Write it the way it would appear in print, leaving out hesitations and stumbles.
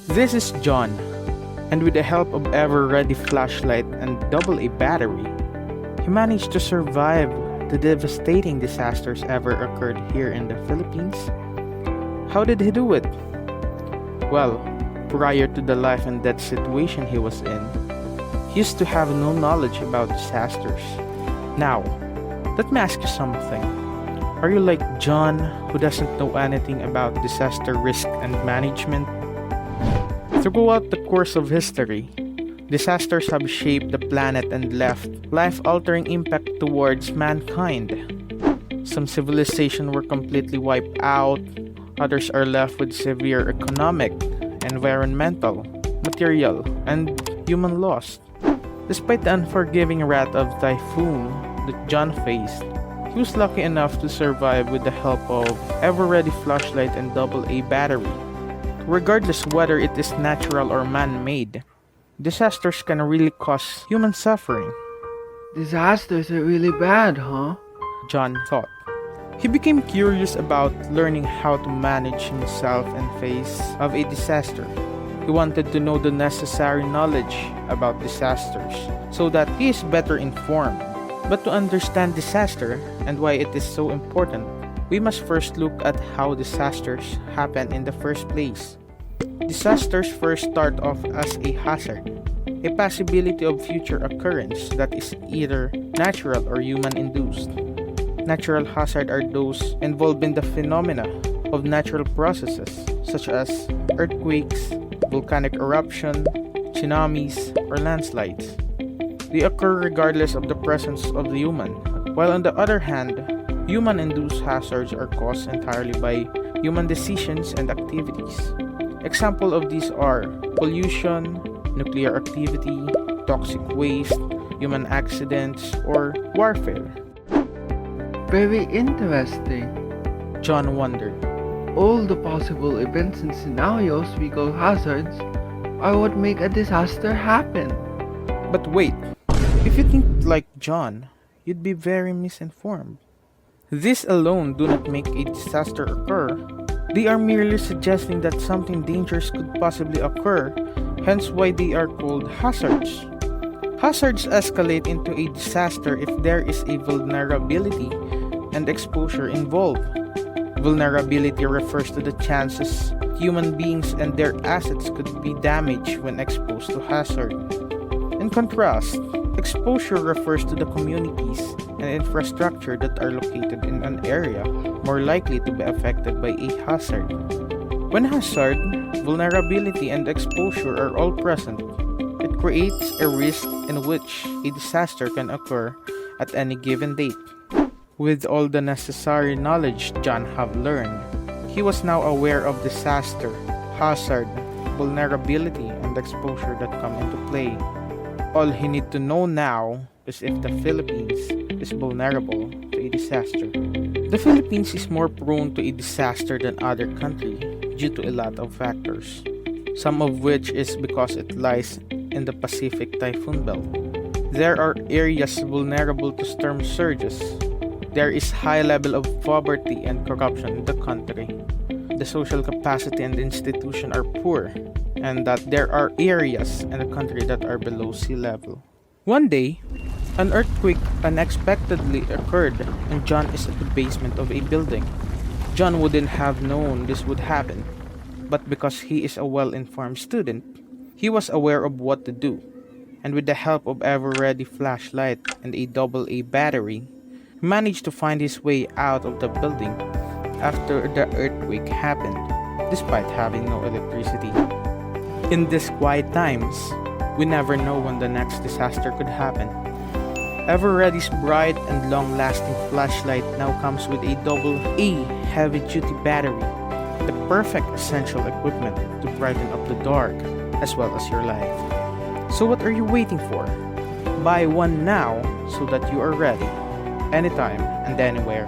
This is John, and with the help of ever-ready flashlight and AA battery, he managed to survive the devastating disasters ever occurred here in the Philippines. How did he do it? Well, prior to the life and death situation he was in, he used to have no knowledge about disasters. Now, let me ask you something. Are you like John, who doesn't know anything about disaster risk and management? Throughout the course of history, disasters have shaped the planet and left life-altering impact towards mankind. Some civilizations were completely wiped out, others are left with severe economic, environmental, material, and human loss. Despite the unforgiving wrath of typhoon that John faced, he was lucky enough to survive with the help of ever-ready flashlight and AA battery. Regardless whether it is natural or man-made, disasters can really cause human suffering, Disasters are really bad, huh? John thought. He became curious about learning how to manage himself in face of a disaster. He wanted to know the necessary knowledge about disasters so that he is better informed. But to understand disaster and why it is so important, we must first look at how disasters happen in the first place. Disasters first start off as a hazard, a possibility of future occurrence that is either natural or human-induced. Natural hazards are those involved in the phenomena of natural processes such as earthquakes, volcanic eruption, tsunamis, or landslides. They occur regardless of the presence of the human, while on the other hand, human-induced hazards are caused entirely by human decisions and activities. Examples of these are pollution, nuclear activity, toxic waste, human accidents, or warfare. Very interesting. John wondered. All the possible events and scenarios we call hazards are what make a disaster happen. But wait, if you think like John, you'd be very misinformed. This alone do not make a disaster occur. They are merely suggesting that something dangerous could possibly occur, hence why they are called hazards. Hazards escalate into a disaster if there is a vulnerability and exposure involved. Vulnerability refers to the chances human beings and their assets could be damaged when exposed to hazard. In contrast, exposure refers to the communities and infrastructure that are located in an area more likely to be affected by a hazard. When hazard, vulnerability, and exposure are all present, it creates a risk in which a disaster can occur at any given date. With all the necessary knowledge John have learned, he was now aware of disaster, hazard, vulnerability, and exposure that come into play. All he need to know now is if the Philippines is vulnerable to a disaster. The Philippines is more prone to a disaster than other countries due to a lot of factors, some of which is because it lies in the Pacific typhoon belt. There are areas vulnerable to storm surges. There is high level of poverty and corruption in the country. The social capacity and institution are poor, and that there are areas in the country that are below sea level. One day, an earthquake unexpectedly occurred and John is at the basement of a building. John wouldn't have known this would happen, but because he is a well-informed student, he was aware of what to do, and with the help of ever-ready flashlight and a AA battery, he managed to find his way out of the building after the earthquake happened, despite having no electricity. In these quiet times, we never know when the next disaster could happen. Ever-ready's bright and long-lasting flashlight now comes with a AA heavy-duty battery, the perfect essential equipment to brighten up the dark as well as your life. So what are you waiting for? Buy one now so that you are ready, anytime and anywhere.